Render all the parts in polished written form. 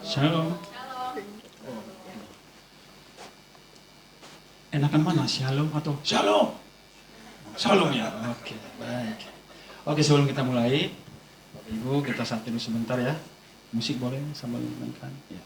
Shalom. Enakan mana? Shalom atau Shalom? Shalom ya. Oke, baik. Oke, sebelum kita mulai, Bapak Ibu kita santai dulu sebentar ya. Musik boleh sambil mainkan. Ya.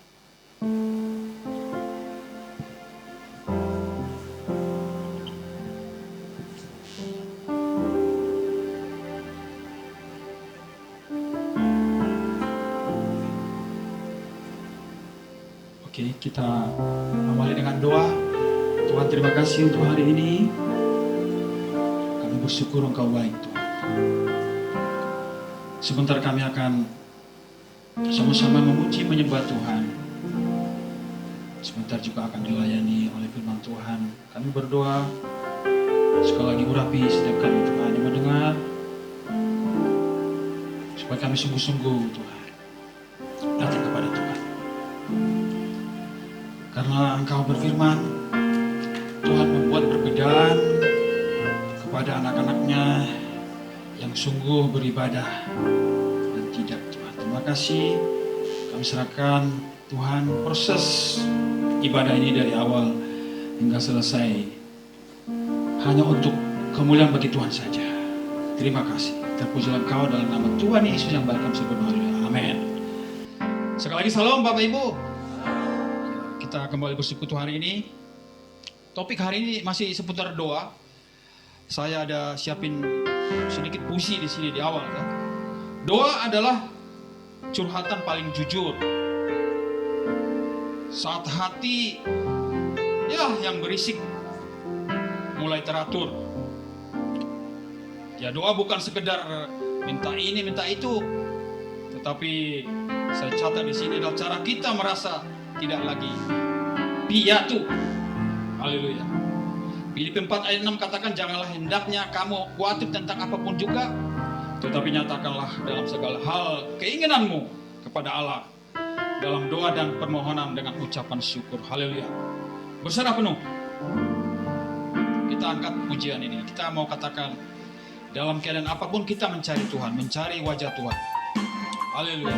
Oke, kita awali dengan doa. Tuhan, terima kasih untuk hari ini. Kami bersyukur Engkau baik, Tuhan. Sebentar kami akan sama-sama memuji menyembah Tuhan. Sebentar juga akan dilayani oleh firman Tuhan. Kami berdoa, sekali lagi urapi setiap kami Tuhan yang mendengar, supaya kami sungguh-sungguh Tuhan datang kepada Tuhan. Karena Engkau berfirman, Tuhan membuat perbedaan kepada anak-anaknya yang sungguh beribadah dan tidak, Tuhan. Terima kasih, kami serahkan Tuhan proses ibadah ini dari awal hingga selesai hanya untuk kemuliaan bagi Tuhan saja. Terima kasih. Terpujilah Engkau dalam nama Tuhan Yesus yang baik kami berdoa. Amin. Sekali lagi salam Bapak Ibu. Kita kembali bersekutu hari ini. Topik hari ini masih seputar doa. Saya ada siapin sedikit puisi di sini di awal ya. Doa adalah curhatan paling jujur. Saat hati yang berisik mulai teratur. Ya, doa bukan sekedar minta ini minta itu, tetapi saya catat di sini adalah cara kita merasa tidak lagi piatu. Haleluya. Filipi 4 ayat 6 katakan, janganlah hendaknya kamu khawatir tentang apapun juga, tetapi nyatakanlah dalam segala hal keinginanmu kepada Allah dalam doa dan permohonan dengan ucapan syukur. Haleluya. Berserah penuh. Kita angkat pujian ini. Kita mau katakan, dalam keadaan apapun kita mencari Tuhan, mencari wajah Tuhan. Haleluya.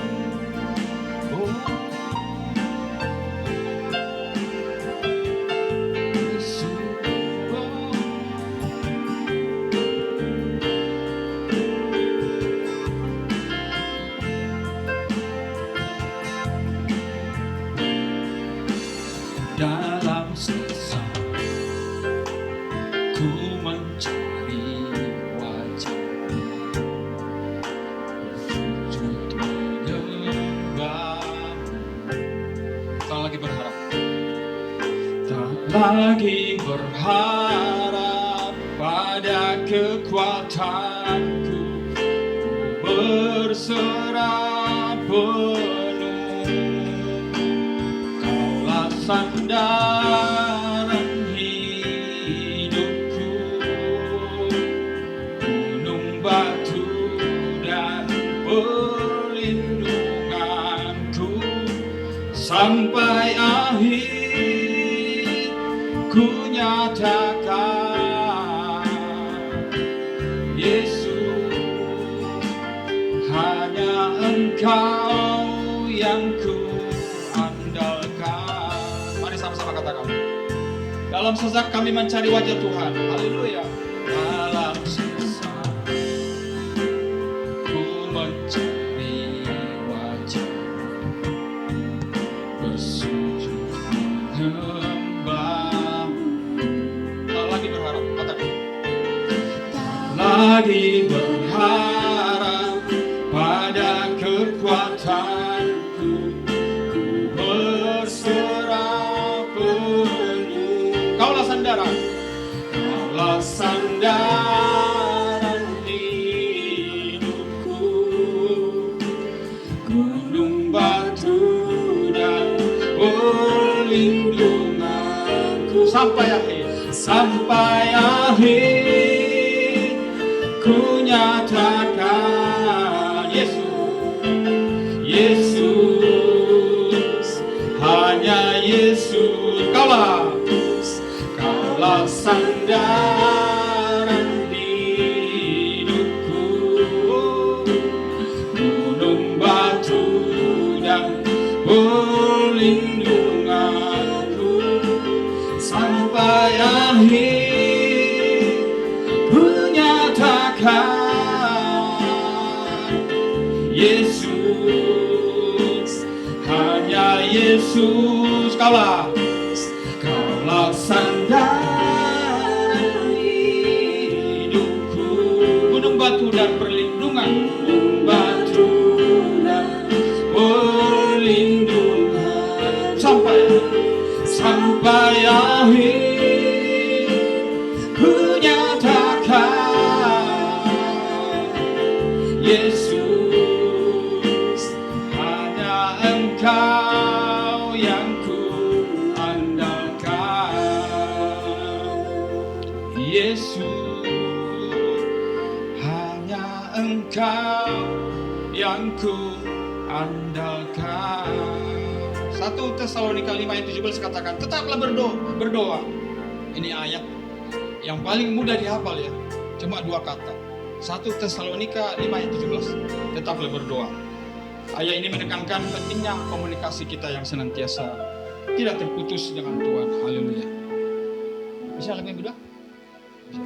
Dalam sesak ku mencari wajah-Mu, sujud menyembah-Mu. Tak lagi berharap, tak lagi berharap pada kekuatanku, ku berserah penuh. Kaulah sandaran hidupku, gunung batu dan perlindunganku, sampai akhir ku nyatakan, Yesus, hanya Engkau yang ku andalkan. Mari sama-sama katakan, dalam sesak kami mencari wajah Tuhan. Haleluya. Dalam sesak ku mencari wajah, bersujud menyembah-Mu. Tak lagi berharap, katakan, tak lagi berharap pada kekuatanku, ku berserah penuh. Kaulah sandaran, kaulah sandaran hidupku, gunung batu dan perlindunganku, sampai akhir ku nyatakan, Yesus, hanya Yesus. Kaulah sandaran hidupku, gunung batu dan Yesus, kaulah sandaran hidupku, gunung batu dan perlindungan, sampai akhir ku nyatakan, Yesus, hanya Engkau yang ku andalkan. Yesus, hanya Engkau yang ku andalkan. 1 Tesalonika 5 ayat 17 katakan, tetaplah berdoa. Ini ayat yang paling mudah dihafal ya, cuma 2 kata. 1 Tesalonika 5 ayat 17, tetaplah berdoa. Ayat ini menekankan pentingnya komunikasi kita yang senantiasa tidak terputus dengan Tuhan. Haleluya. Bisa lebih mudah? Bisa.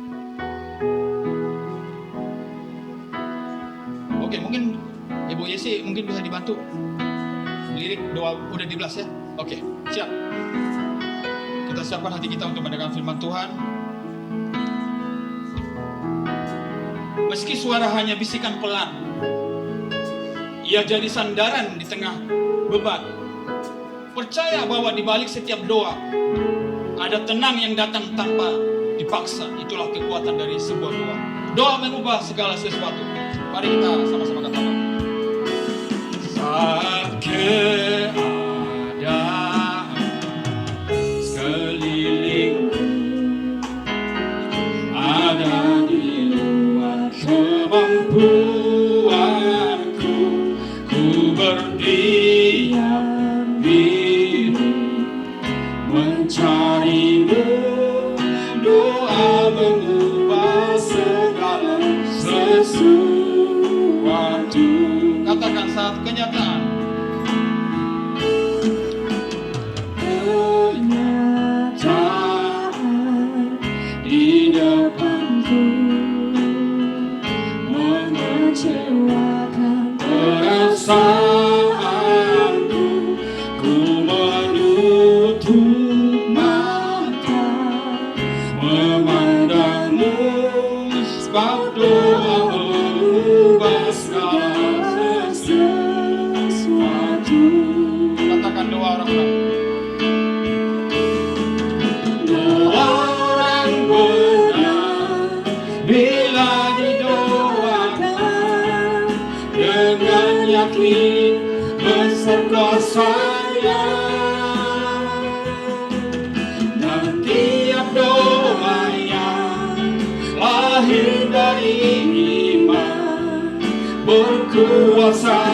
Oke, mungkin Ibu Yesi mungkin bisa dibantu. Lirik doa udah di belas ya. Oke, siap. Kita siapkan hati kita untuk mendengar firman Tuhan. Meski suara hanya bisikan pelan, ia jadi sandaran di tengah beban. Percaya bahwa di balik setiap doa ada tenang yang datang tanpa dipaksa. Itulah kekuatan dari sebuah doa. Doa mengubah segala sesuatu. Mari kita sama-sama katakan. Saat keadaan sekelilingku ada di luar kemampuanku, ku berdiam diri mencari-Mu. Doa mengubah segala sesuatu. Katakan saat kenyataan. Kenyataan di depanku mengecewakan perasaanku. Ku menutup mata memandang-Mu, sebab doa mengubah segala sesuatu. Katakan doa orang-orang. Doa orang benar bila didoakan dengan yakin besar kuasa-Nya, dan tiap doa yang lahir dari iman berkuasa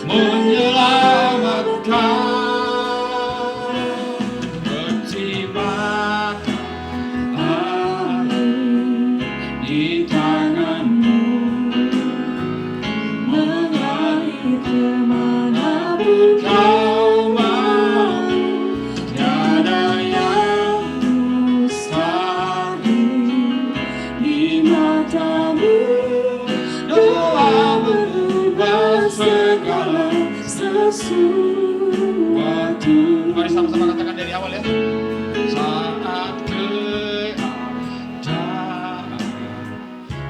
menyelamatkan. Berterima di tangan-Mu, mengalir kemanapun Kau mau. Tiada yang mustahil di mata-Mu. Doa mengubah segala sesuatu. Mari sama-sama katakan dari awal ya. Saat keadaan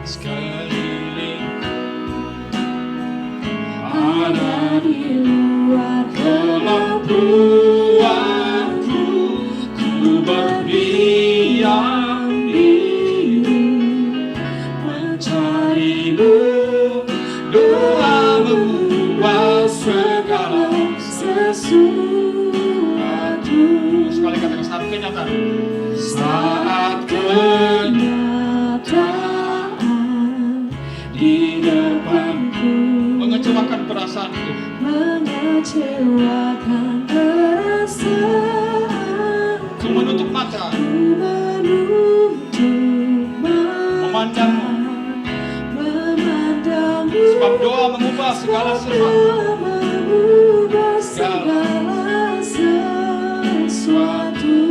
sekelilingku ada di luar kemampuanku, ku berdiam diri mencari-Mu. Doa mengubah segala sesuatu. Sekali katakan saat kenyataan. Saat kenyataan di depanku mengecewakan perasaanku. Mengecewakan perasaan. Ku menutup mata. Memandang-Mu. Sebab doa mengubah segala sesuatu.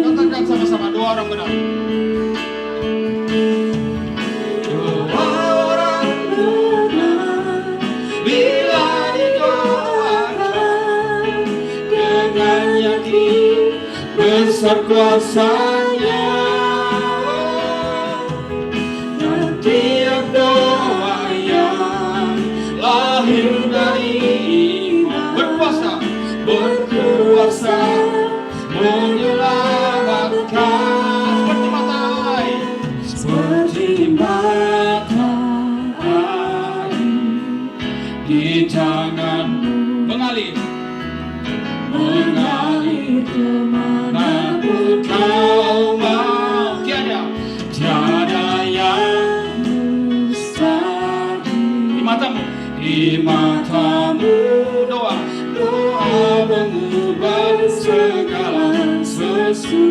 Katakan sama-sama doa orang benar. Doa orang benar bila didoakan dengan besar kuasa-Nya, dan tiap doa yang lahir dari iman berkuasa menyelamatkan seperti matahari di tanganmu, mengalir kemanapun kau mau. Tiada yang mustahil di matamu. Doa mengubah segala sesuatu.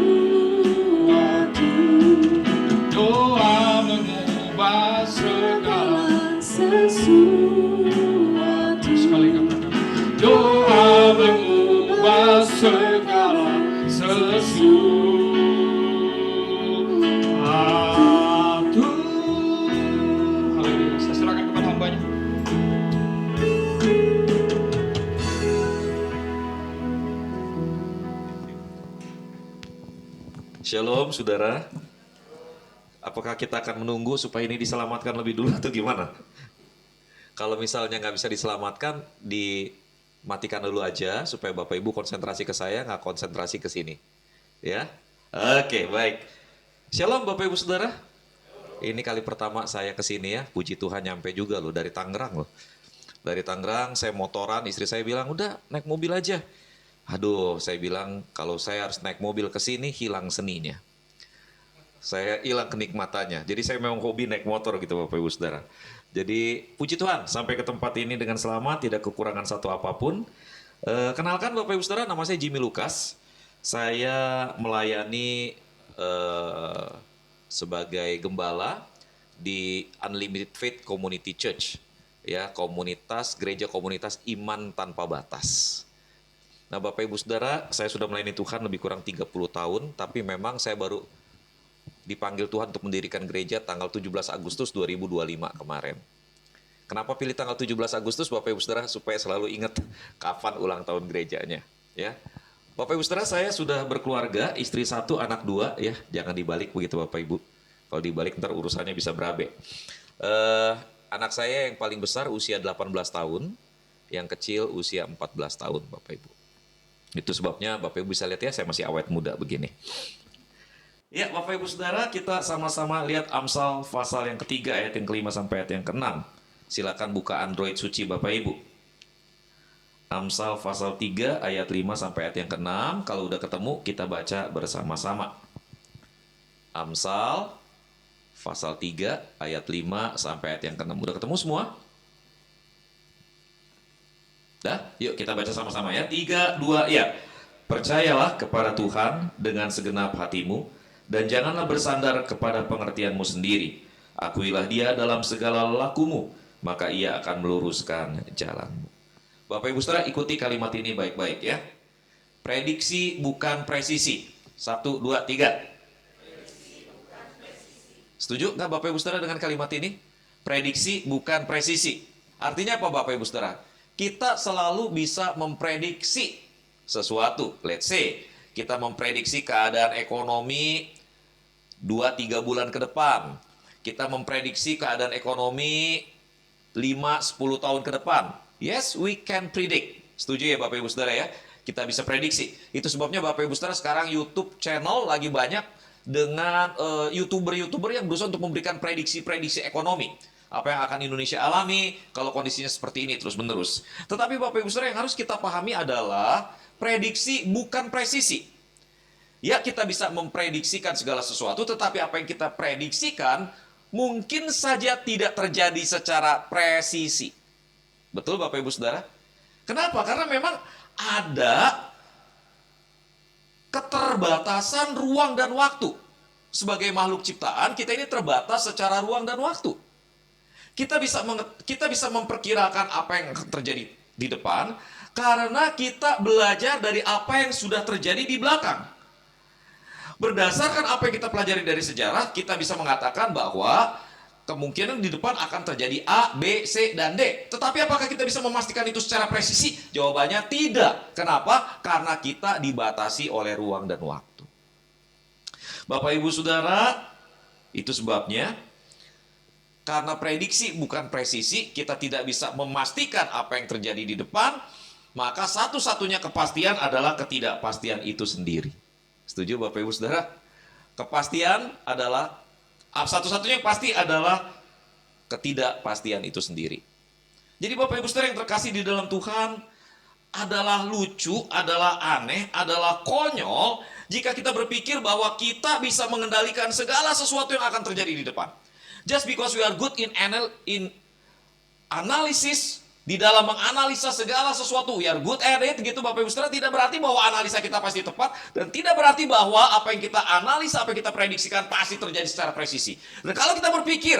Doa mengubah segala sesuatu. Sekali katakan, doa mengubah segala sesuatu. Haleluya. Saya serahkan kepada hamba-Nya. Shalom saudara. Apakah kita akan menunggu supaya ini diselamatkan lebih dulu atau gimana? Kalau misalnya nggak bisa diselamatkan, dimatikan dulu aja supaya Bapak Ibu konsentrasi ke saya, nggak konsentrasi ke sini. Ya, oke, baik. Shalom Bapak Ibu Saudara. Ini kali pertama saya ke sini ya. Puji Tuhan nyampe juga loh dari Tangerang loh. Dari Tangerang saya motoran, istri saya bilang udah naik mobil aja. Aduh, saya bilang kalau saya harus naik mobil ke sini hilang seninya. Saya hilang kenikmatannya. Jadi saya memang hobi naik motor gitu Bapak Ibu Saudara. Jadi puji Tuhan sampai ke tempat ini dengan selamat, tidak kekurangan satu apapun. Kenalkan Bapak Ibu Saudara, nama saya Jimmy Lucas. Saya melayani sebagai gembala di Unlimited Faith Community Church. Ya, gereja komunitas iman tanpa batas. Nah Bapak Ibu Saudara, saya sudah melayani Tuhan lebih kurang 30 tahun, tapi memang saya baru dipanggil Tuhan untuk mendirikan gereja tanggal 17 Agustus 2025 kemarin. Kenapa pilih tanggal 17 Agustus Bapak Ibu Saudara? Supaya selalu ingat kapan ulang tahun gerejanya. Ya, Bapak Ibu Saudara, saya sudah berkeluarga, istri 1, anak 2 ya. Jangan dibalik begitu Bapak Ibu. Kalau dibalik ntar urusannya bisa berabe. Anak saya yang paling besar usia 18 tahun, yang kecil usia 14 tahun Bapak Ibu. Itu sebabnya Bapak Ibu bisa lihat ya, saya masih awet muda begini. Ya Bapak Ibu Saudara, kita sama-sama lihat Amsal pasal yang ketiga ayat yang kelima sampai ayat yang keenam. Silakan buka Android suci Bapak Ibu. Amsal pasal 3 ayat 5 sampai ayat yang keenam. Kalau udah ketemu kita baca bersama-sama. Amsal pasal 3 ayat 5 sampai ayat yang keenam. Udah ketemu semua? Dah, yuk kita baca sama-sama ya. 3, 2, ya. Percayalah kepada Tuhan dengan segenap hatimu, dan janganlah bersandar kepada pengertianmu sendiri. Akuilah Dia dalam segala lakumu, maka Ia akan meluruskan jalanmu. Bapak Ibu Saudara, ikuti kalimat ini baik-baik ya. Prediksi bukan presisi. 1, 2, 3. Setuju nggak Bapak Ibu Saudara dengan kalimat ini? Prediksi bukan presisi. Artinya apa Bapak Ibu Saudara? Kita selalu bisa memprediksi sesuatu. Let's say, kita memprediksi keadaan ekonomi 2-3 bulan ke depan. Kita memprediksi keadaan ekonomi 5-10 tahun ke depan. Yes, we can predict. Setuju ya Bapak Ibu Saudara ya? Kita bisa prediksi. Itu sebabnya Bapak Ibu Saudara sekarang YouTube channel lagi banyak dengan YouTuber-YouTuber yang berusaha untuk memberikan prediksi-prediksi ekonomi. Apa yang akan Indonesia alami kalau kondisinya seperti ini terus-menerus. Tetapi Bapak Ibu Saudara, yang harus kita pahami adalah prediksi bukan presisi. Ya, kita bisa memprediksikan segala sesuatu, tetapi apa yang kita prediksikan mungkin saja tidak terjadi secara presisi. Betul Bapak Ibu Saudara? Kenapa? Karena memang ada keterbatasan ruang dan waktu. Sebagai makhluk ciptaan, kita ini terbatas secara ruang dan waktu. Kita bisa memperkirakan apa yang akan terjadi di depan karena kita belajar dari apa yang sudah terjadi di belakang. Berdasarkan apa yang kita pelajari dari sejarah, kita bisa mengatakan bahwa kemungkinan di depan akan terjadi A, B, C, dan D. Tetapi apakah kita bisa memastikan itu secara presisi? Jawabannya tidak. Kenapa? Karena kita dibatasi oleh ruang dan waktu. Bapak Ibu Saudara, itu sebabnya karena prediksi bukan presisi, kita tidak bisa memastikan apa yang terjadi di depan, maka satu-satunya kepastian adalah ketidakpastian itu sendiri. Setuju Bapak Ibu Saudara? Kepastian adalah, satu-satunya yang pasti adalah ketidakpastian itu sendiri. Jadi Bapak Ibu Saudara yang terkasih di dalam Tuhan, adalah lucu, adalah aneh, adalah konyol jika kita berpikir bahwa kita bisa mengendalikan segala sesuatu yang akan terjadi di depan. Just because we are good in analysis, di dalam menganalisa segala sesuatu, we are good at it, gitu Bapak Ibu Saudara, tidak berarti bahwa analisa kita pasti tepat, dan tidak berarti bahwa apa yang kita analisa, apa yang kita prediksikan pasti terjadi secara presisi. Dan kalau kita berpikir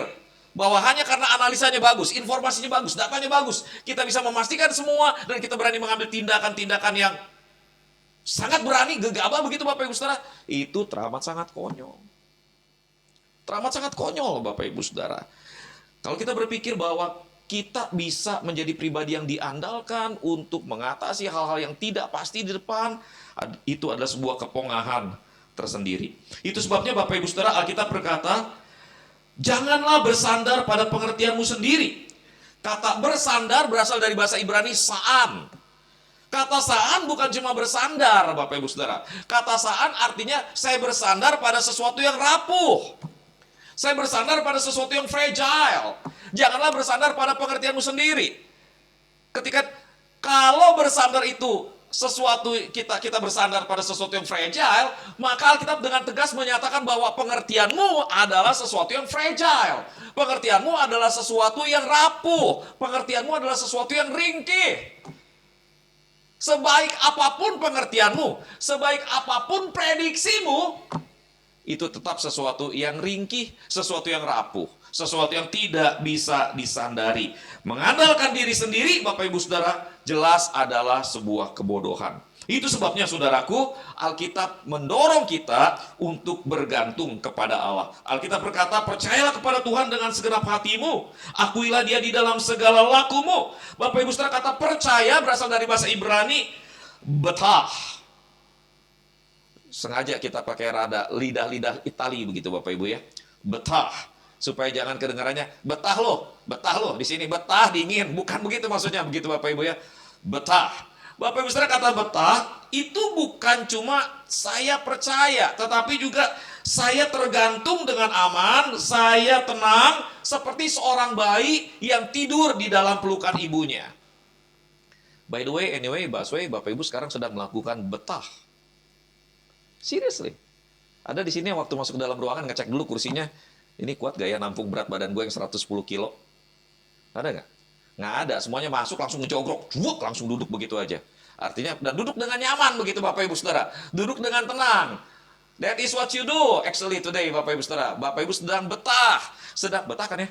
bahwa hanya karena analisanya bagus, informasinya bagus, datanya bagus, kita bisa memastikan semua, dan kita berani mengambil tindakan-tindakan yang sangat berani, gegabah begitu Bapak Ibu Saudara, itu teramat sangat konyol. Teramat sangat konyol Bapak Ibu Saudara. Kalau kita berpikir bahwa kita bisa menjadi pribadi yang diandalkan untuk mengatasi hal-hal yang tidak pasti di depan, itu adalah sebuah kepongahan tersendiri. Itu sebabnya Bapak Ibu Saudara, Alkitab berkata, janganlah bersandar pada pengertianmu sendiri. Kata bersandar berasal dari bahasa Ibrani sa'an. Kata sa'an bukan cuma bersandar Bapak Ibu Saudara. Kata sa'an artinya saya bersandar pada sesuatu yang rapuh. Saya bersandar pada sesuatu yang fragile. Janganlah bersandar pada pengertianmu sendiri. Kalau bersandar itu sesuatu, kita bersandar pada sesuatu yang fragile, maka Alkitab dengan tegas menyatakan bahwa pengertianmu adalah sesuatu yang fragile. Pengertianmu adalah sesuatu yang rapuh. Pengertianmu adalah sesuatu yang ringkih. Sebaik apapun pengertianmu, sebaik apapun prediksimu, itu tetap sesuatu yang ringkih, sesuatu yang rapuh, sesuatu yang tidak bisa disandari. Mengandalkan diri sendiri, Bapak Ibu Saudara, jelas adalah sebuah kebodohan. Itu sebabnya saudaraku, Alkitab mendorong kita untuk bergantung kepada Allah. Alkitab berkata, percayalah kepada Tuhan dengan segenap hatimu, akuilah Dia di dalam segala lakumu. Bapak Ibu Saudara, kata percaya berasal dari bahasa Ibrani betah. Sengaja kita pakai rada lidah-lidah Itali begitu Bapak Ibu ya. Betah. Supaya jangan kedengarannya betah loh di sini betah dingin, bukan begitu maksudnya begitu Bapak Ibu ya. Betah. Bapak Ibu Saudara, kata betah itu bukan cuma saya percaya, tetapi juga saya tergantung dengan aman, saya tenang seperti seorang bayi yang tidur di dalam pelukan ibunya. By the way, anyway, Baswe, Bapak Ibu sekarang sedang melakukan betah. Seriously. Ada di sini waktu masuk ke dalam ruangan ngecek dulu kursinya. Ini kuat gak ya nampung berat badan gue yang 110 kilo? Ada nggak? Nggak ada. Semuanya masuk langsung ngejogrok. Juuk, langsung duduk begitu aja. Artinya, dan duduk dengan nyaman begitu Bapak Ibu Saudara. Duduk dengan tenang. That is what you do actually today Bapak Ibu Saudara. Bapak Ibu sedang betah. Sedang betah kan ya?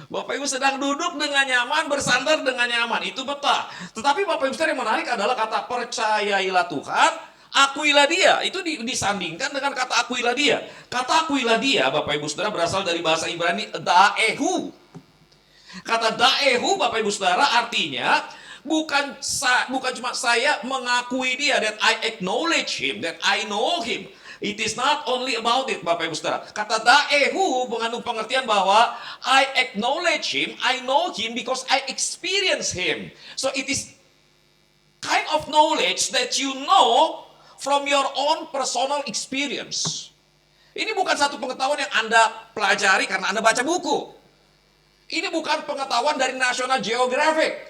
Bapak Ibu sedang duduk dengan nyaman, bersandar dengan nyaman, itu betah. Tetapi Bapak Ibu Saudara, yang menarik adalah kata percayailah Tuhan, akuilah Dia. Itu disandingkan dengan kata akuilah Dia. Kata akuilah Dia, Bapak Ibu Saudara, berasal dari bahasa Ibrani da'ehu. Kata da'ehu, Bapak Ibu Saudara, artinya bukan cuma saya mengakui Dia, that I acknowledge Him, that I know Him. It is not only about it, Bapak Ibu Saudara. Kata da'ehu mengandung pengertian bahwa I acknowledge Him, I know Him because I experience Him. So it is kind of knowledge that you know from your own personal experience. Ini bukan satu pengetahuan yang Anda pelajari karena Anda baca buku. Ini bukan pengetahuan dari National Geographic.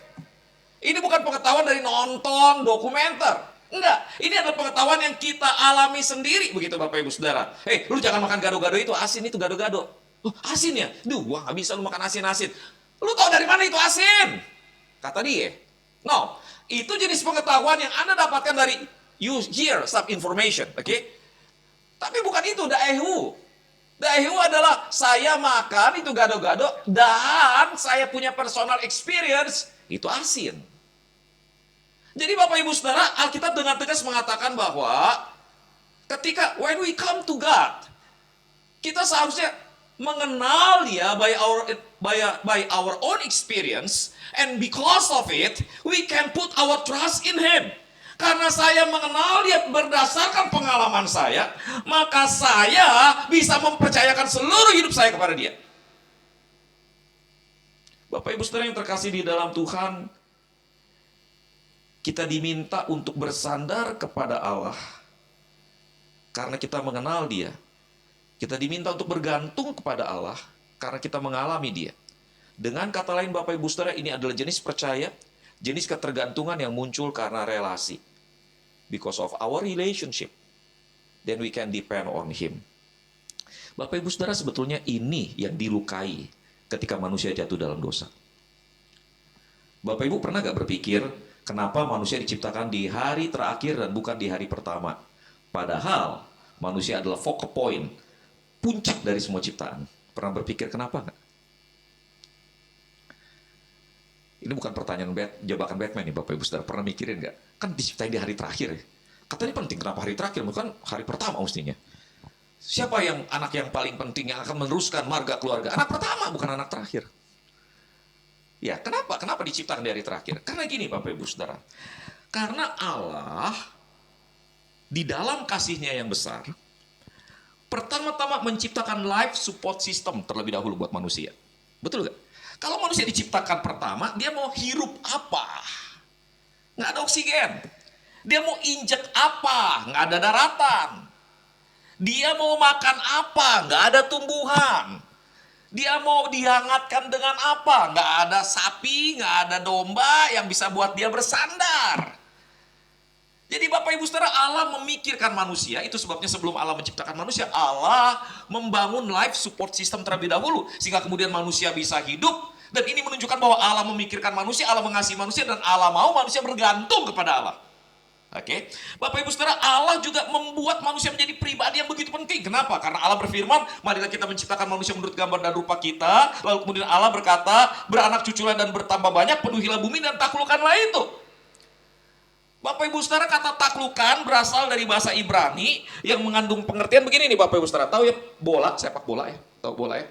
Ini bukan pengetahuan dari nonton dokumenter. Enggak, ini adalah pengetahuan yang kita alami sendiri begitu Bapak Ibu Saudara. Lu jangan makan gado-gado itu, asin itu gado-gado. Oh, asin ya? Duh, gua nggak bisa lu makan asin-asin. Lu tahu dari mana itu asin? Kata dia. No, itu jenis pengetahuan yang Anda dapatkan dari you hear some information, oke? Tapi bukan itu da'ehu. Da'ehu adalah saya makan itu gado-gado dan saya punya personal experience, itu asin. Jadi Bapak Ibu Saudara, Alkitab dengan tegas mengatakan bahwa ketika when we come to God, kita seharusnya mengenal Dia by our own experience, and because of it, we can put our trust in Him. Karena saya mengenal dia berdasarkan pengalaman saya, maka saya bisa mempercayakan seluruh hidup saya kepada dia. Bapak Ibu Saudara yang terkasih di dalam Tuhan, kita diminta untuk bersandar kepada Allah karena kita mengenal dia. Kita diminta untuk bergantung kepada Allah karena kita mengalami dia. Dengan kata lain Bapak Ibu Saudara, ini adalah jenis percaya, jenis ketergantungan yang muncul karena relasi. Because of our relationship, then we can depend on Him. Bapak Ibu Saudara, sebetulnya ini yang dilukai ketika manusia jatuh dalam dosa. Bapak Ibu pernah gak berpikir, kenapa manusia diciptakan di hari terakhir dan bukan di hari pertama? Padahal manusia adalah focal point, puncak dari semua ciptaan. Pernah berpikir kenapa gak? Ini bukan pertanyaan jebakan Batman nih Bapak Ibu Saudara. Pernah mikirin nggak? Kan diciptain di hari terakhir ya. Katanya penting, kenapa hari terakhir? Bukan hari pertama mestinya. Siapa yang anak yang paling penting yang akan meneruskan marga keluarga? Anak pertama, bukan anak terakhir. Ya, kenapa? Kenapa diciptakan di hari terakhir? Karena gini Bapak Ibu Saudara. Karena Allah di dalam kasihnya yang besar, pertama-tama menciptakan life support system terlebih dahulu buat manusia. Betul nggak? Kalau manusia diciptakan pertama, dia mau hirup apa? Nggak ada oksigen. Dia mau injek apa? Nggak ada daratan. Dia mau makan apa? Nggak ada tumbuhan. Dia mau dihangatkan dengan apa? Nggak ada sapi, nggak ada domba yang bisa buat dia bersandar. Jadi Bapak Ibu Saudara, Allah memikirkan manusia. Itu sebabnya sebelum Allah menciptakan manusia, Allah membangun life support system terlebih dahulu. Sehingga kemudian manusia bisa hidup. Dan ini menunjukkan bahwa Allah memikirkan manusia, Allah mengasihi manusia, dan Allah mau manusia bergantung kepada Allah. Oke, Bapak Ibu Saudara, Allah juga membuat manusia menjadi pribadi yang begitu penting. Kenapa? Karena Allah berfirman, marilah kita menciptakan manusia menurut gambar dan rupa kita. Lalu kemudian Allah berkata, beranak cuculah dan bertambah banyak, penuhilah bumi dan taklukkanlah itu. Bapak Ibu Saudara, kata taklukan berasal dari bahasa Ibrani yang mengandung pengertian begini nih Bapak Ibu Saudara. Tahu ya bola, sepak bola ya? Tahu bola ya?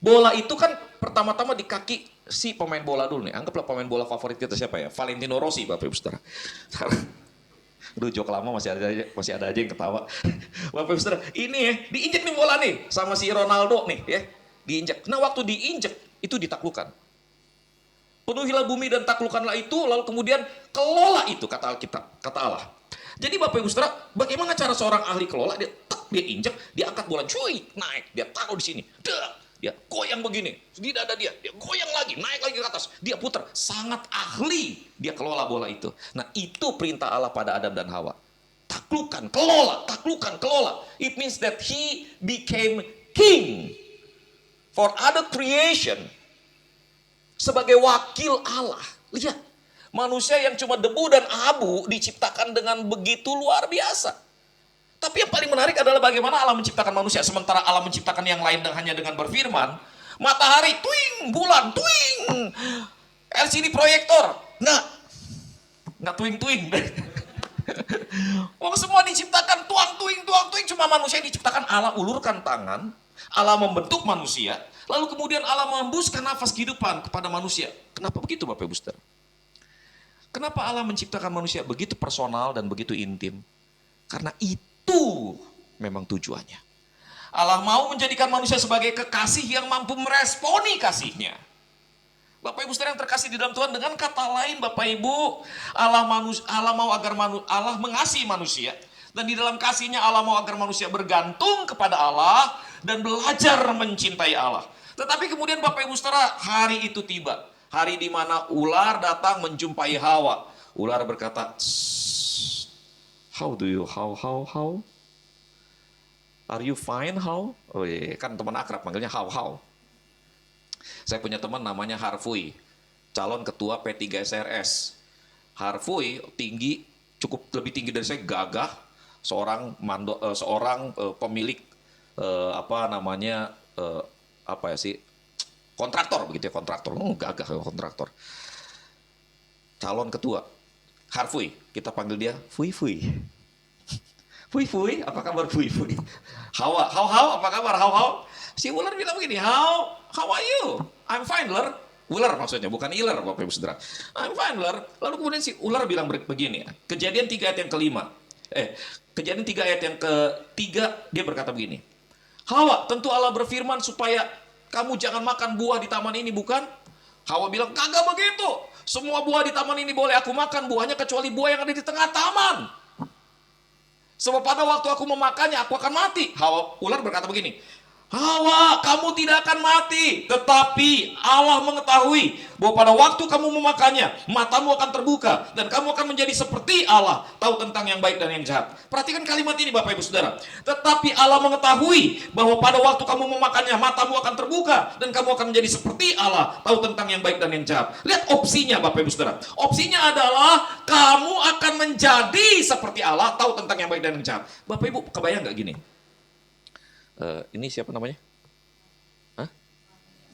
Bola itu kan pertama-tama di kaki si pemain bola dulu nih. Anggaplah pemain bola favorit kita siapa ya? Valentino Rossi Bapak Ibu Saudara. Aduh, jok lama masih ada aja yang ketawa. Bapak Ibu Saudara, ini ya, diinjek nih bola nih sama si Ronaldo nih ya. Diinjek. Nah, waktu diinjek itu ditaklukkan. Penuhilah bumi dan taklukkanlah itu, lalu kemudian kelola itu, kata Alkitab, kata Allah. Jadi Bapak Ibu Saudara, bagaimana cara seorang ahli kelola? Dia injek, dia angkat bola, cuy, naik, dia taruh di sini, dia goyang begini, di dada dia goyang lagi, naik lagi ke atas, dia putar. Sangat ahli dia kelola bola itu. Nah, itu perintah Allah pada Adam dan Hawa. Taklukkan, kelola. It means that he became king for other creation. Sebagai wakil Allah. Lihat, manusia yang cuma debu dan abu diciptakan dengan begitu luar biasa. Tapi yang paling menarik adalah bagaimana Allah menciptakan manusia. Sementara Allah menciptakan yang lain hanya dengan berfirman. Matahari, twing, bulan, twing. LCD proyektor, nggak twing-twing. Wong semua diciptakan tuang-tuing. Cuma manusia yang diciptakan Allah ulurkan tangan. Allah membentuk manusia. Lalu kemudian Allah mengembuskan nafas kehidupan kepada manusia. Kenapa begitu Bapak Ibu Saudara? Kenapa Allah menciptakan manusia begitu personal dan begitu intim? Karena itu memang tujuannya. Allah mau menjadikan manusia sebagai kekasih yang mampu meresponi kasihnya. Bapak Ibu Saudara yang terkasih di dalam Tuhan, dengan kata lain Bapak Ibu, Allah mengasihi manusia. Dan di dalam kasihnya Allah mau agar manusia bergantung kepada Allah dan belajar mencintai Allah. Tetapi kemudian Bapak Ibu Saudara, hari itu tiba. Hari di mana ular datang menjumpai Hawa. Ular berkata, how? Are you fine, how? Oh iya, kan teman akrab, manggilnya how. Saya punya teman namanya Harvey, calon ketua P3 SRS. Harvey tinggi, cukup lebih tinggi dari saya, gagah, seorang pemilik kontraktor begitu ya, kontraktor. Gagah kontraktor. Calon ketua. Harvey, kita panggil dia Fui. Fui, apa kabar Fui? Hawa, how, apa kabar how? Si ular bilang begini, how are you? I'm fine, Ler. Ular maksudnya, bukan iler Bapak Ibu Saudara. I'm fine ular. Lalu kemudian si ular bilang begini, Kejadian 3 ayat yang kelima. Kejadian 3 ayat yang ketiga, dia berkata begini. Hawa, tentu Allah berfirman supaya kamu jangan makan buah di taman ini, bukan? Hawa bilang, kagak begitu. Semua buah di taman ini boleh aku makan, buahnya kecuali buah yang ada di tengah taman. Sebab pada waktu aku memakannya, aku akan mati. Hawa, ular berkata begini, Hawa, kamu tidak akan mati. Tetapi Allah mengetahui bahwa pada waktu kamu memakannya, matamu akan terbuka. Dan kamu akan menjadi seperti Allah, tahu tentang yang baik dan yang jahat. Perhatikan kalimat ini Bapak Ibu Saudara. Tetapi Allah mengetahui bahwa pada waktu kamu memakannya, matamu akan terbuka. Dan kamu akan menjadi seperti Allah, tahu tentang yang baik dan yang jahat. Lihat opsinya Bapak Ibu Saudara. Opsinya adalah kamu akan menjadi seperti Allah, tahu tentang yang baik dan yang jahat. Bapak Ibu kebayang gak gini? Ini siapa namanya?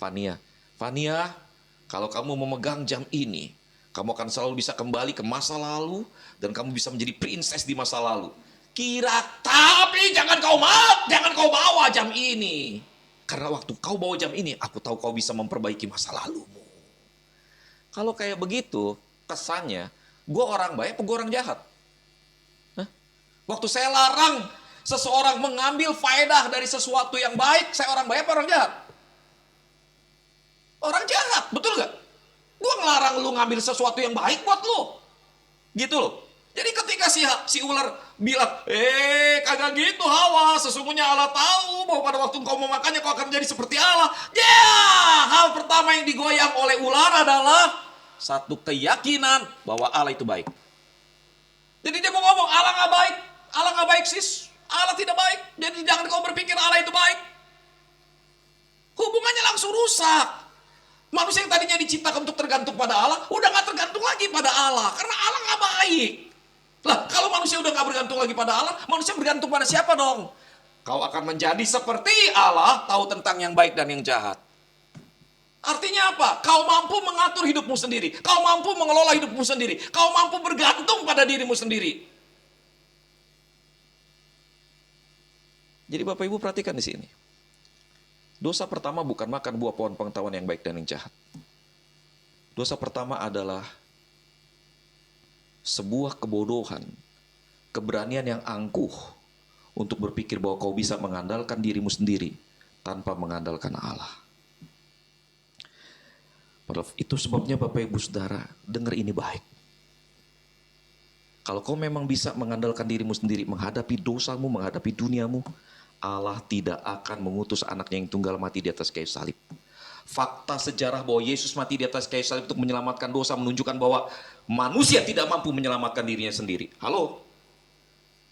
Fania. Fania, kalau kamu memegang jam ini, kamu akan selalu bisa kembali ke masa lalu dan kamu bisa menjadi princess di masa lalu. Tapi jangan kau bawa jam ini. Karena waktu kau bawa jam ini, aku tahu kau bisa memperbaiki masa lalumu. Kalau kayak begitu, kesannya, gue orang baik apa gue orang jahat? Waktu saya larang seseorang mengambil faedah dari sesuatu yang baik, saya orang baik apa orang jahat? Orang jahat, betul gak? Gue ngelarang lu ngambil sesuatu yang baik buat lu. Gitu loh. Jadi ketika si ular bilang, kagak gitu Hawa, sesungguhnya Allah tahu bahwa pada waktu kau memakannya kau akan menjadi seperti Allah. Hal pertama yang digoyang oleh ular adalah satu keyakinan bahwa Allah itu baik. Jadi dia mau ngomong, Allah gak baik sis. Allah tidak baik, jadi jangan kau berpikir Allah itu baik. Hubungannya langsung rusak. Manusia yang tadinya diciptakan untuk tergantung pada Allah, udah gak tergantung lagi pada Allah. Karena Allah gak baik. Lah, kalau manusia udah gak bergantung lagi pada Allah, manusia bergantung pada siapa dong? Kau akan menjadi seperti Allah, tahu tentang yang baik dan yang jahat. Artinya apa? Kau mampu mengatur hidupmu sendiri. Kau mampu mengelola hidupmu sendiri. Kau mampu bergantung pada dirimu sendiri. Jadi Bapak Ibu perhatikan di sini. Dosa pertama bukan makan buah pohon pengetahuan yang baik dan yang jahat. Dosa pertama adalah sebuah kebodohan, keberanian yang angkuh untuk berpikir bahwa kau bisa mengandalkan dirimu sendiri tanpa mengandalkan Allah. Itu sebabnya Bapak Ibu Saudara, dengar ini baik. Kalau kau memang bisa mengandalkan dirimu sendiri, menghadapi dosamu, menghadapi duniamu, Allah tidak akan mengutus anaknya yang tunggal mati di atas kayu salib. Fakta sejarah bahwa Yesus mati di atas kayu salib untuk menyelamatkan dosa menunjukkan bahwa manusia tidak mampu menyelamatkan dirinya sendiri. Halo?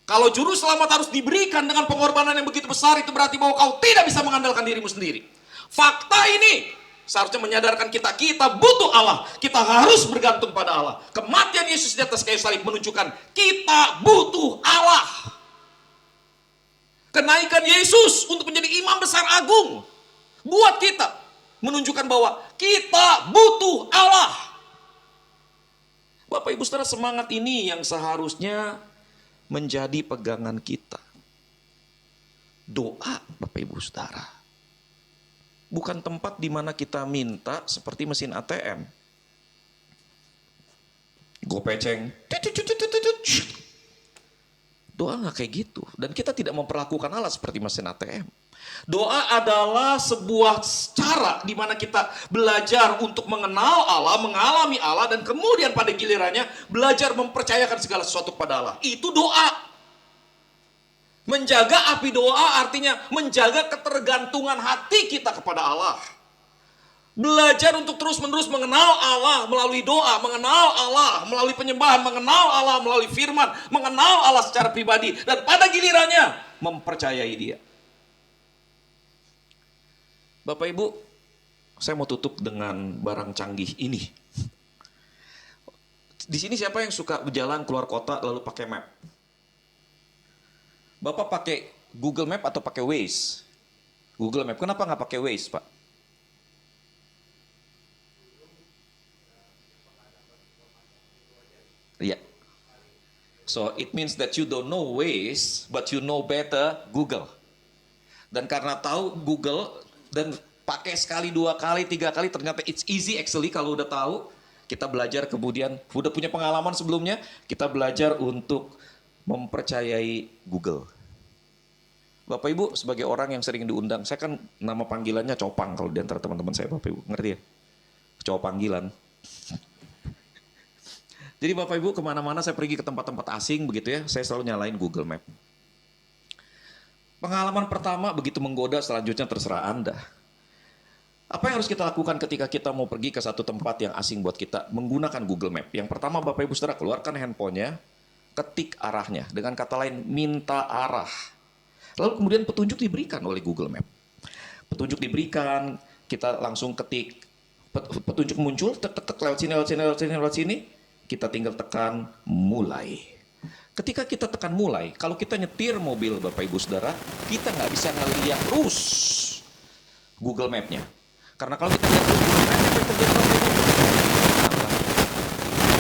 Kalau juru selamat harus diberikan dengan pengorbanan yang begitu besar, itu berarti bahwa kau tidak bisa mengandalkan dirimu sendiri. Fakta ini seharusnya menyadarkan kita butuh Allah. Kita harus bergantung pada Allah. Kematian Yesus di atas kayu salib menunjukkan kita butuh Allah. Kenaikan Yesus untuk menjadi imam besar agung buat kita menunjukkan bahwa kita butuh Allah. Bapak Ibu Saudara, semangat ini yang seharusnya menjadi pegangan kita. Doa Bapak Ibu Saudara bukan tempat di mana kita minta seperti mesin ATM. Gopeceng. Doa nggak kayak gitu. Dan kita tidak memperlakukan Allah seperti mesin ATM. Doa adalah sebuah cara di mana kita belajar untuk mengenal Allah, mengalami Allah, dan kemudian pada gilirannya belajar mempercayakan segala sesuatu kepada Allah. Itu doa. Menjaga api doa artinya menjaga ketergantungan hati kita kepada Allah. Belajar untuk terus-menerus mengenal Allah melalui doa, mengenal Allah melalui penyembahan, mengenal Allah melalui firman, mengenal Allah secara pribadi, dan pada gilirannya mempercayai Dia. Bapak Ibu, saya mau tutup dengan barang canggih ini. Di sini siapa yang suka berjalan keluar kota lalu pakai map? Bapak pakai Google Map atau pakai Waze? Google Map. Kenapa nggak pakai Waze, Pak? Yeah. So it means that you don't know Waze, but you know better Google. Dan karena tahu Google dan pakai sekali, 2 kali, 3 kali, ternyata it's easy actually kalau udah tahu. Kita belajar kemudian, udah punya pengalaman sebelumnya, kita belajar untuk mempercayai Google. Bapak Ibu sebagai orang yang sering diundang, saya kan nama panggilannya Copang kalau di antara teman-teman saya, Bapak Ibu, ngerti ya? Cowok panggilan. Jadi Bapak Ibu kemana-mana saya pergi ke tempat-tempat asing begitu ya, saya selalu nyalain Google Map. Pengalaman pertama begitu menggoda, selanjutnya terserah Anda. Apa yang harus kita lakukan ketika kita mau pergi ke satu tempat yang asing buat kita menggunakan Google Map? Yang pertama Bapak Ibu Saudara keluarkan handphonenya, ketik arahnya. Dengan kata lain, minta arah. Lalu kemudian petunjuk diberikan oleh Google Map. Petunjuk diberikan, kita langsung ketik. Petunjuk muncul, tek lewat sini, lewat sini, lewat sini, lewat sini. Kita tinggal tekan mulai. Ketika kita tekan mulai, kalau kita nyetir mobil Bapak Ibu Saudara, kita nggak bisa ngeliat terus Google Map-nya. Karena kalau kita lihat Google Map, apa yang terjadi Bapak Ibu?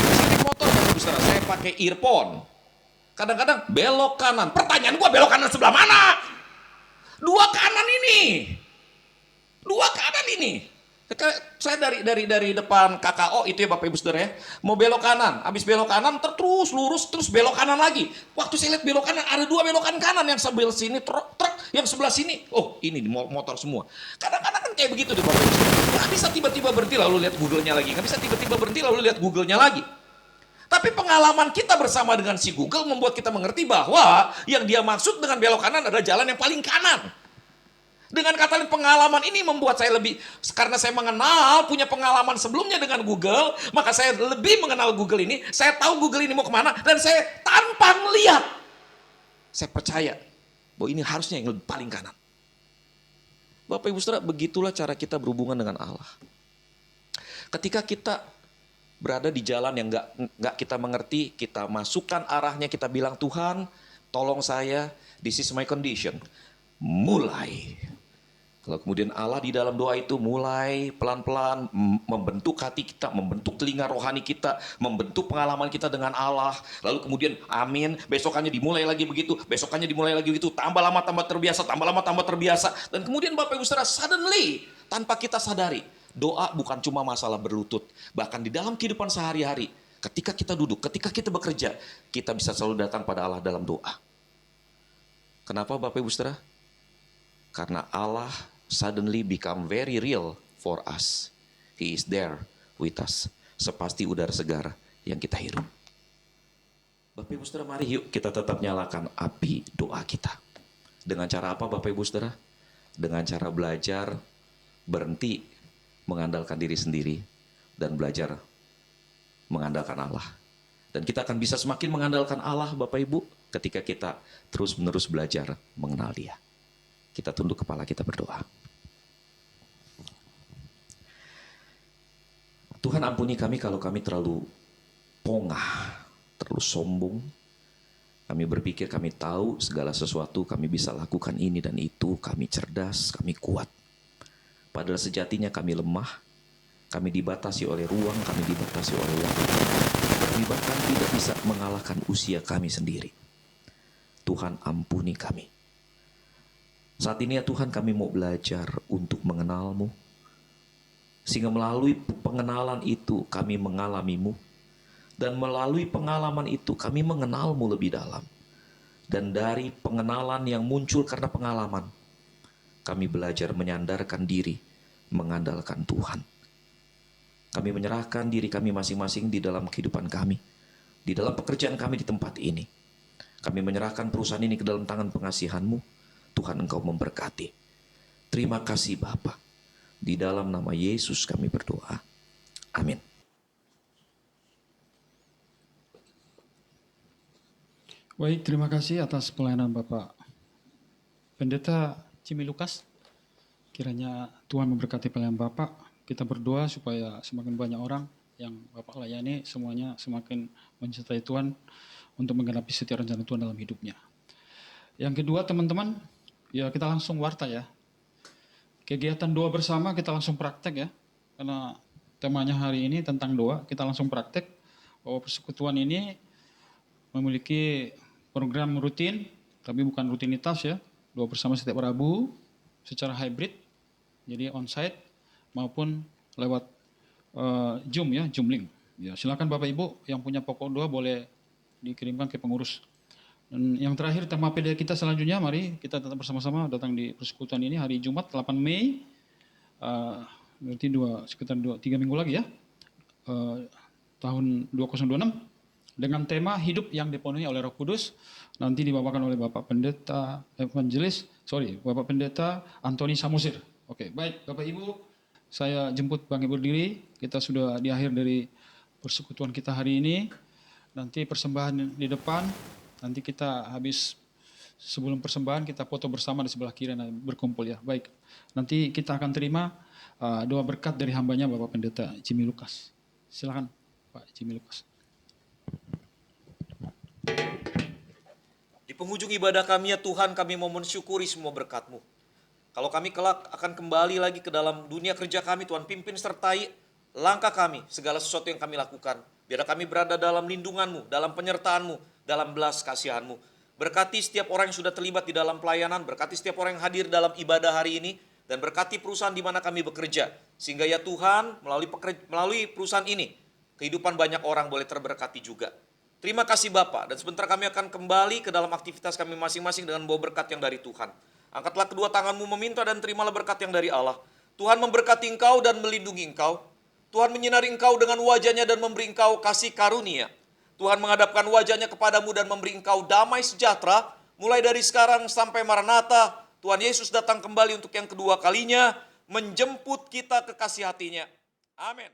Saya motor Bapak Ibu Saudara, saya pakai earphone. Kadang-kadang belok kanan. Pertanyaan gua belok kanan sebelah mana? Dua kanan ini. Saya dari depan KKO itu ya Bapak Ibu Saudara ya. Mau belok kanan, habis belok kanan terus lurus terus belok kanan lagi. Waktu saya lihat belok kanan ada 2 belokan kanan, yang sebelah sini truk, yang sebelah sini. Oh, ini motor semua. Kadang-kadang kan kayak begitu deh Bapak Ibu Saudara. Nggak bisa tiba-tiba berhenti lalu lihat Google-nya lagi. Nggak bisa tiba-tiba berhenti lalu lihat Google-nya lagi. Tapi pengalaman kita bersama dengan si Google membuat kita mengerti bahwa yang dia maksud dengan belok kanan adalah jalan yang paling kanan. Dengan kata lain, pengalaman ini membuat saya lebih, karena saya punya pengalaman sebelumnya dengan Google, maka saya lebih mengenal Google ini, saya tahu Google ini mau kemana, dan saya tanpa melihat, saya percaya bahwa ini harusnya yang lebih paling kanan. Bapak Ibu Saudara, begitulah cara kita berhubungan dengan Allah. Ketika kita berada di jalan yang nggak kita mengerti, kita masukkan arahnya, kita bilang, Tuhan, tolong saya, this is my condition. Mulai. Kalau kemudian Allah di dalam doa itu mulai pelan-pelan membentuk hati kita, membentuk telinga rohani kita, membentuk pengalaman kita dengan Allah. Lalu kemudian amin, besokannya dimulai lagi begitu, besokannya dimulai lagi begitu, tambah lama tambah terbiasa, tambah lama tambah terbiasa. Dan kemudian Bapak Ibu Saudara, suddenly, tanpa kita sadari, doa bukan cuma masalah berlutut. Bahkan di dalam kehidupan sehari-hari, ketika kita duduk, ketika kita bekerja, kita bisa selalu datang pada Allah dalam doa. Kenapa Bapak Ibu Saudara? Karena Allah suddenly become very real for us. He is there with us. Sepasti udara segar yang kita hirup. Bapak Ibu Saudara, mari yuk kita tetap nyalakan api doa kita. Dengan cara apa Bapak Ibu Saudara? Dengan cara belajar berhenti mengandalkan diri sendiri dan belajar mengandalkan Allah. Dan kita akan bisa semakin mengandalkan Allah Bapak Ibu ketika kita terus-menerus belajar mengenal Dia. Kita tunduk kepala, kita berdoa. Tuhan, ampuni kami kalau kami terlalu pongah, terlalu sombong. Kami berpikir kami tahu segala sesuatu, kami bisa lakukan ini dan itu, kami cerdas, kami kuat. Padahal sejatinya kami lemah, kami dibatasi oleh ruang, kami dibatasi oleh waktu. Kami bahkan tidak bisa mengalahkan usia kami sendiri. Tuhan, ampuni kami. Saat ini ya Tuhan, kami mau belajar untuk mengenal-Mu. Sehingga melalui pengenalan itu kami mengalami-Mu. Dan melalui pengalaman itu kami mengenal-Mu lebih dalam. Dan dari pengenalan yang muncul karena pengalaman, kami belajar menyandarkan diri, mengandalkan Tuhan. Kami menyerahkan diri kami masing-masing di dalam kehidupan kami. Di dalam pekerjaan kami di tempat ini. Kami menyerahkan perusahaan ini ke dalam tangan pengasihan-Mu. Tuhan, Engkau memberkati. Terima kasih Bapa. Di dalam nama Yesus kami berdoa. Amin. Baik, terima kasih atas pelayanan Bapak Pendeta Jimmy Lukas. Kiranya Tuhan memberkati pelayanan Bapak. Kita berdoa supaya semakin banyak orang yang Bapak layani, semuanya semakin mencintai Tuhan untuk menggenapi setiap rencana Tuhan dalam hidupnya. Yang kedua teman-teman, ya kita langsung warta ya. Kegiatan doa bersama kita langsung praktek ya. Karena temanya hari ini tentang doa, kita langsung praktek bahwa persekutuan ini memiliki program rutin, tapi bukan rutinitas ya. Doa bersama setiap Rabu secara hybrid. Jadi onsite maupun lewat Zoom ya, Zoom link. Ya, silakan Bapak Ibu yang punya pokok doa boleh dikirimkan ke pengurus. Dan yang terakhir tema PD kita selanjutnya, mari kita tetap bersama-sama datang di persekutuan ini hari Jumat 8 Mei, berarti sekitar 3 minggu lagi ya, tahun 2026, dengan tema hidup yang dipenuhi oleh Roh Kudus, nanti dibawakan oleh Bapak Pendeta Bapak Pendeta Antoni Samusir. Oke, baik Bapak Ibu, saya jemput Bang Ibu berdiri, kita sudah di akhir dari persekutuan kita hari ini. Nanti persembahan di depan, nanti kita habis sebelum persembahan kita foto bersama di sebelah kiri dan berkumpul ya. Baik, nanti kita akan terima doa berkat dari hambanya Bapak Pendeta Jimmy Lukas. Silakan Pak Jimmy Lukas. Di penghujung ibadah kami ya Tuhan, kami mau mensyukuri semua berkat-Mu. Kalau kami kelak akan kembali lagi ke dalam dunia kerja kami, Tuhan pimpin sertai langkah kami, segala sesuatu yang kami lakukan. Biar kami berada dalam lindungan-Mu, dalam penyertaan-Mu, dalam belas kasihan-Mu. Berkati setiap orang yang sudah terlibat di dalam pelayanan, berkati setiap orang yang hadir dalam ibadah hari ini, dan berkati perusahaan di mana kami bekerja. Sehingga ya Tuhan, melalui perusahaan ini, kehidupan banyak orang boleh terberkati juga. Terima kasih Bapak, dan sebentar kami akan kembali ke dalam aktivitas kami masing-masing dengan bawa berkat yang dari Tuhan. Angkatlah kedua tanganmu meminta dan terimalah berkat yang dari Allah. Tuhan memberkati engkau dan melindungi engkau. Tuhan menyinari engkau dengan wajahnya dan memberi engkau kasih karunia. Tuhan menghadapkan wajahnya kepadamu dan memberi engkau damai sejahtera. Mulai dari sekarang sampai Maranatha, Tuhan Yesus datang kembali untuk yang kedua kalinya, menjemput kita ke kasih hatinya. Amin.